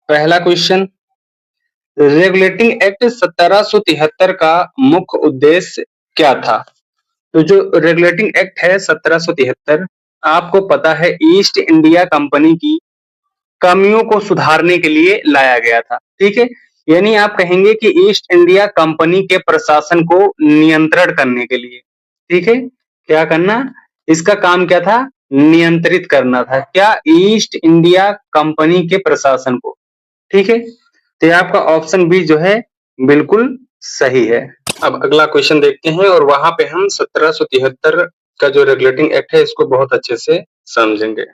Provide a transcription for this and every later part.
पहला question, regulating act 1773 का मुख्य उद्देश्य क्या था? तो जो रेगुलेटिंग एक्ट है 1773, आपको पता है ईस्ट इंडिया कंपनी की कमियों को सुधारने के लिए लाया गया था। ठीक है, यानी आप कहेंगे कि ईस्ट इंडिया कंपनी के प्रशासन को नियंत्रण करने के लिए। ठीक है, क्या करना, इसका काम क्या था? नियंत्रित करना था। क्या? ईस्ट इंडिया कंपनी के प्रशासन को। ठीक है, तो ये आपका ऑप्शन बी जो है बिल्कुल सही है। अब अगला क्वेश्चन देखते हैं और वहां पे हम 1773 का जो रेगुलेटिंग एक्ट है इसको बहुत अच्छे से समझेंगे।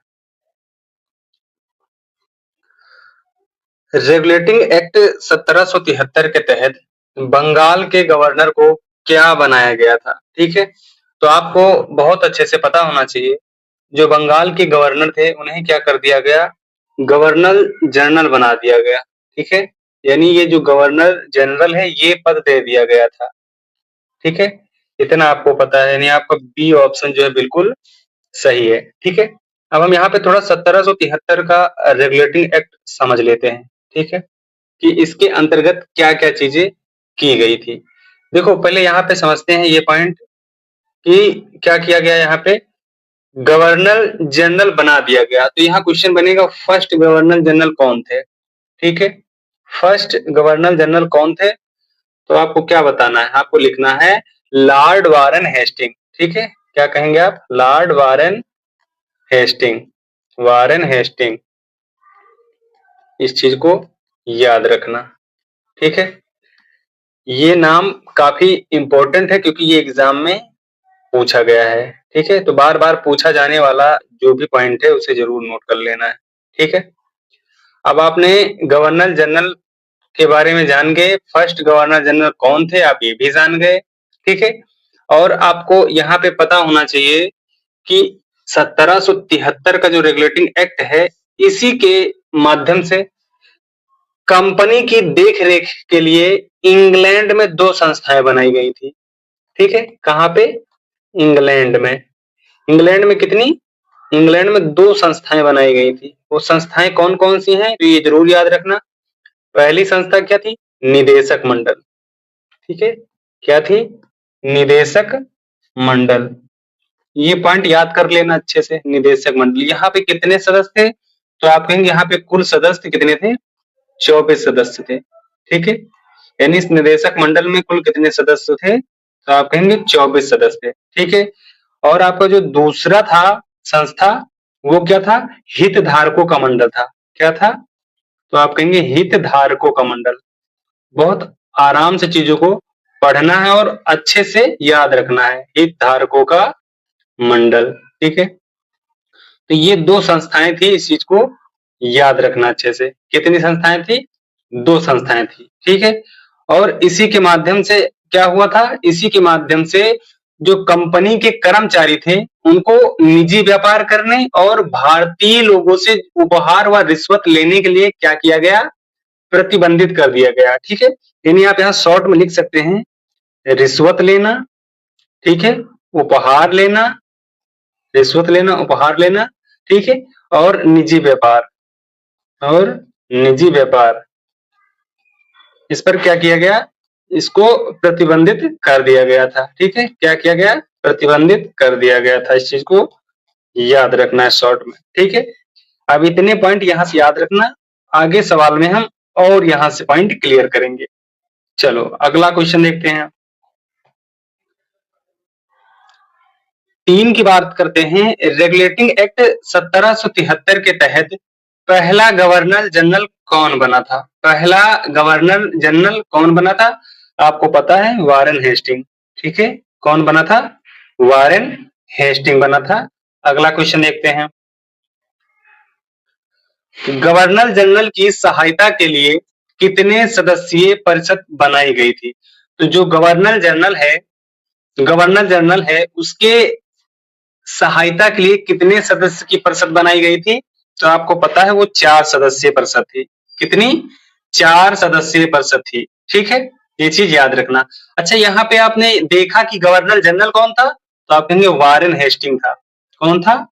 रेगुलेटिंग एक्ट 1773 के तहत बंगाल के गवर्नर को क्या बनाया गया था? ठीक है, तो आपको बहुत अच्छे से पता होना चाहिए, जो बंगाल के गवर्नर थे उन्हें क्या कर दिया गया? गवर्नर जनरल बना दिया गया। ठीक है, यानी ये जो गवर्नर जनरल है ये पद दे दिया गया था। ठीक है, इतना आपको पता है, यानी आपका बी ऑप्शन जो है बिल्कुल सही है। ठीक है, अब हम यहाँ पे थोड़ा 1773 का रेगुलेटिंग एक्ट समझ लेते हैं। ठीक है, कि इसके अंतर्गत क्या क्या चीजें की गई थी। देखो पहले यहाँ पे समझते हैं ये पॉइंट कि क्या किया गया यहाँ पे, गवर्नर जनरल बना दिया गया। तो यहाँ क्वेश्चन बनेगा फर्स्ट गवर्नर जनरल कौन थे? ठीक है, फर्स्ट गवर्नर जनरल कौन थे? तो आपको क्या बताना है? आपको लिखना है लॉर्ड वारेन हेस्टिंग। ठीक है, क्या कहेंगे आप? Lord Warren Hasting, Warren Hasting, इस चीज को याद रखना। ठीक है, ये नाम काफी इंपॉर्टेंट है क्योंकि ये एग्जाम में पूछा गया है। ठीक है, तो बार बार पूछा जाने वाला जो भी पॉइंट है उसे जरूर नोट कर लेना है। ठीक है, अब आपने गवर्नर जनरल के बारे में जान गए, फर्स्ट गवर्नर जनरल कौन थे आप ये भी जान गए। ठीक है, और आपको यहाँ पे पता होना चाहिए कि 1773 का जो रेगुलेटिंग एक्ट है इसी के माध्यम से कंपनी की देख रेख के लिए इंग्लैंड में 2 संस्थाएं बनाई गई थी। ठीक है, कहाँ पे? इंग्लैंड में। इंग्लैंड में कितनी? इंग्लैंड में 2 संस्थाएं बनाई गई थी। वो संस्थाएं कौन कौन सी हैं तो ये जरूर याद रखना। पहली संस्था क्या थी? निदेशक मंडल। ठीक है, क्या थी? निदेशक मंडल। ये पॉइंट याद कर लेना अच्छे से, निदेशक मंडल। यहाँ पे कितने सदस्य थे? तो आप कहेंगे यहाँ पे कुल सदस्य कितने थे? 24 सदस्य थे। ठीक है, यानी इस निदेशक मंडल में कुल कितने सदस्य थे? तो आप कहेंगे 24 सदस्य थे। ठीक है, और आपका जो दूसरा था संस्था वो क्या था? हितधारकों का मंडल था। क्या था? तो आप कहेंगे हितधारकों का मंडल। बहुत आराम से चीजों को पढ़ना है और अच्छे से याद रखना है, हितधारकों का मंडल। ठीक है, तो ये 2 संस्थाएं थी, इस चीज को याद रखना अच्छे से। कितनी संस्थाएं थी? 2 संस्थाएं थी। ठीक है, और इसी के माध्यम से क्या हुआ था? इसी के माध्यम से जो कंपनी के कर्मचारी थे उनको निजी व्यापार करने और भारतीय लोगों से उपहार व रिश्वत लेने के लिए क्या किया गया? प्रतिबंधित कर दिया गया। ठीक है, यानी आप यहाँ शॉर्ट में लिख सकते हैं रिश्वत लेना, ठीक है, उपहार लेना, रिश्वत लेना, उपहार लेना, ठीक है, और निजी व्यापार, और निजी व्यापार, इस पर क्या किया गया? इसको प्रतिबंधित कर दिया गया था। ठीक है, क्या किया गया? प्रतिबंधित कर दिया गया था। इस चीज को याद रखना है शॉर्ट में। ठीक है, अब इतने पॉइंट यहाँ से याद रखना, आगे सवाल में हम और यहाँ से पॉइंट क्लियर करेंगे। चलो अगला क्वेश्चन देखते हैं। 3 की बात करते हैं। रेगुलेटिंग एक्ट 1773 के तहत पहला गवर्नर जनरल कौन बना था? पहला गवर्नर जनरल कौन बना था? आपको पता है वारेन हेस्टिंग। ठीक है, कौन बना था? वारेन हेस्टिंग बना था। अगला क्वेश्चन देखते हैं। गवर्नर जनरल की सहायता के लिए कितने सदस्यीय परिषद बनाई गई थी? तो जो गवर्नर जनरल है उसके सहायता के लिए कितने सदस्य की परिषद बनाई गई थी? तो आपको पता है वो 4 सदस्यीय परिषद थी। कितनी? 4 सदस्यीय परिषद थी। ठीक है, ये चीज याद रखना। अच्छा, यहाँ पे आपने देखा कि गवर्नर जनरल कौन था? तो आप कहेंगे वारेन हेस्टिंग था। कौन था?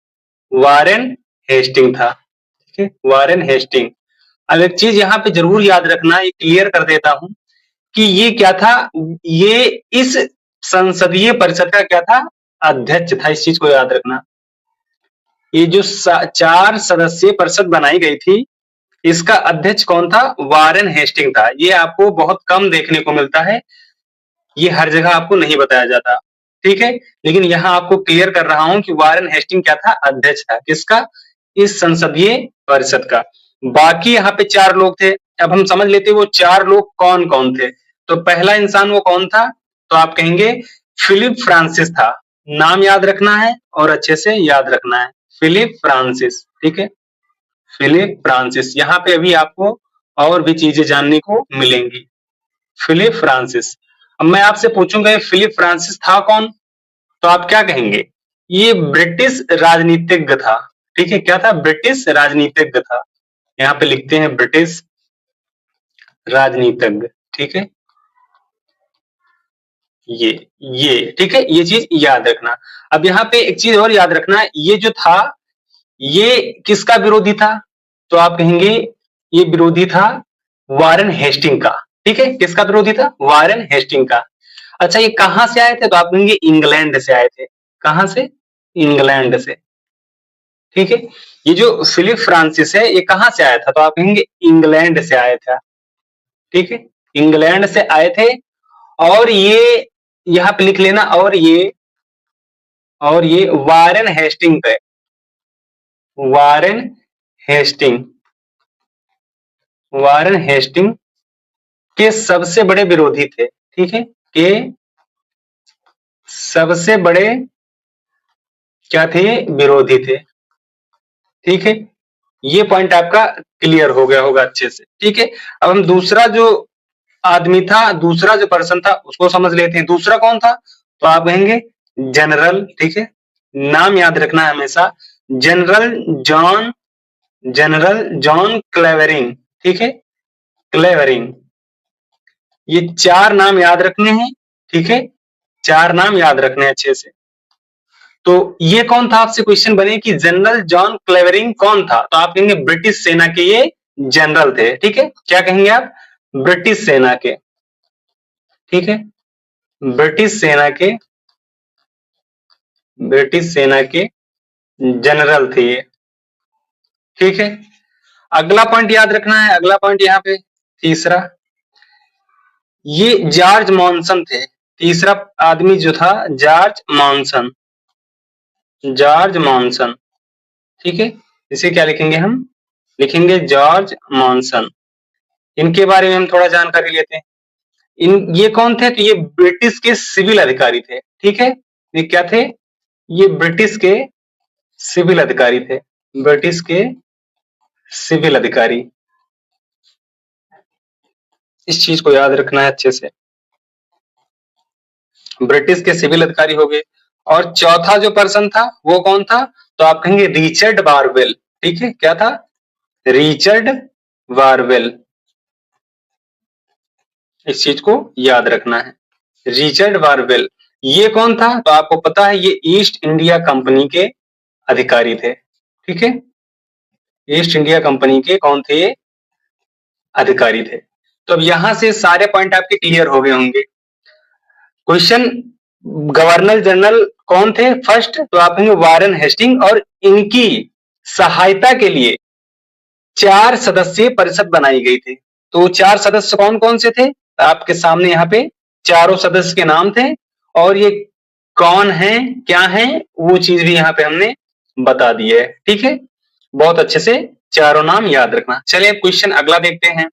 वारेन हेस्टिंग था। ठीक है, वारेन हेस्टिंग। अब एक चीज यहाँ पे जरूर याद रखना, ये क्लियर कर देता हूं कि ये क्या था, ये इस संसदीय परिषद का क्या था, अध्यक्ष था। इस चीज को याद रखना। ये जो 4 सदस्यीय परिषद बनाई गई थी, इसका अध्यक्ष कौन था, वारेन हेस्टिंग था। ये आपको बहुत कम देखने को मिलता है, ये हर जगह आपको नहीं बताया जाता, ठीक है। लेकिन यहाँ आपको क्लियर कर रहा हूं कि वारेन हेस्टिंग क्या था, अध्यक्ष था। किसका, इस संसदीय परिषद का। बाकी यहाँ पे 4 लोग थे। अब हम समझ लेते वो 4 लोग कौन कौन थे। तो पहला इंसान वो कौन था, तो आप कहेंगे फिलिप फ्रांसिस था। नाम याद रखना है और अच्छे से याद रखना है, फिलिप फ्रांसिस, ठीक है। फिलिप फ्रांसिस, यहाँ पे अभी आपको और भी चीजें जानने को मिलेंगी। Philip Francis. अब मैं आपसे पूछूंगा ये फिलिप फ्रांसिस था कौन, तो आप क्या कहेंगे, ये ब्रिटिश राजनीतिज्ञ था, ठीक है। क्या था, ब्रिटिश राजनीतिज्ञ था। यहाँ पे लिखते हैं ब्रिटिश राजनीतिज्ञ, ठीक है। ये ठीक है, ये चीज याद रखना। अब यहाँ पे एक चीज और याद रखना, ये जो था ये किसका विरोधी था, तो आप कहेंगे ये विरोधी था वारेन हेस्टिंग का, ठीक है। किसका विरोधी था, वारेन हेस्टिंग का। अच्छा, ये कहां से आए थे, तो आप कहेंगे इंग्लैंड से आए थे। कहां से, इंग्लैंड से, ठीक है। ये जो फिलिप फ्रांसिस है ये कहां से आया था, तो आप कहेंगे इंग्लैंड से आया था, ठीक है। इंग्लैंड से आए थे। और ये यहाँ पे लिख लेना, और ये वारेन हेस्टिंग पे, वारेन हेस्टिंग, वारेन हेस्टिंग के सबसे बड़े विरोधी थे, ठीक है। के सबसे बड़े क्या थे, विरोधी थे, ठीक है। ये पॉइंट आपका क्लियर हो गया होगा अच्छे से, ठीक है। अब हम दूसरा जो आदमी था, दूसरा जो पर्सन था उसको समझ लेते हैं। दूसरा कौन था, तो आप कहेंगे जनरल, ठीक है। नाम याद रखना है हमेशा, जनरल जॉन, जनरल जॉन क्लेवेरिंग, ठीक है, क्लेवेरिंग। ये 4 नाम याद रखने हैं, ठीक है। 4 नाम याद रखने हैं अच्छे से। तो ये कौन था, आपसे क्वेश्चन बने कि जनरल जॉन क्लेवेरिंग कौन था, तो आप कहेंगे ब्रिटिश सेना के ये जनरल थे, ठीक है। क्या कहेंगे आप, ब्रिटिश सेना के, ठीक है। ब्रिटिश सेना के, ब्रिटिश सेना के जनरल थे ये, ठीक है। अगला पॉइंट याद रखना है, अगला पॉइंट यहाँ पे तीसरा, ये जॉर्ज मॉनसन थे। तीसरा आदमी जो था जॉर्ज मॉनसन, जॉर्ज मॉनसन, ठीक है। इसे क्या लिखेंगे हम, लिखेंगे जॉर्ज मॉनसन। इनके बारे में हम थोड़ा जानकारी लेते हैं। ये कौन थे, तो ये ब्रिटिश के सिविल अधिकारी थे, ठीक है। ये क्या थे, ये ब्रिटिश के सिविल अधिकारी थे, ब्रिटिश के सिविल अधिकारी। इस चीज को याद रखना है अच्छे से, ब्रिटिश के सिविल अधिकारी हो गए। और चौथा जो पर्सन था वो कौन था, तो आप कहेंगे रिचर्ड बारवेल, ठीक है। क्या था, रिचर्ड बारवेल। इस चीज को याद रखना है, रिचर्ड बारवेल। ये कौन था, तो आपको पता है ये ईस्ट इंडिया कंपनी के अधिकारी थे, ठीक है। ईस्ट इंडिया कंपनी के कौन थे, अधिकारी थे। तो अब यहां से सारे पॉइंट आपके क्लियर हो गए होंगे। क्वेश्चन, गवर्नर जनरल कौन थे फर्स्ट, तो आप कहेंगे वारेन हेस्टिंग। और इनकी सहायता के लिए 4 सदस्यीय परिषद बनाई गई थी। तो 4 सदस्य कौन कौन से थे, आपके सामने यहाँ पे चारों सदस्य के नाम थे। और ये कौन है, क्या है, वो चीज भी यहाँ पे हमने बता दी है, ठीक है। बहुत अच्छे से चारों नाम याद रखना। चलिए क्वेश्चन अगला देखते हैं।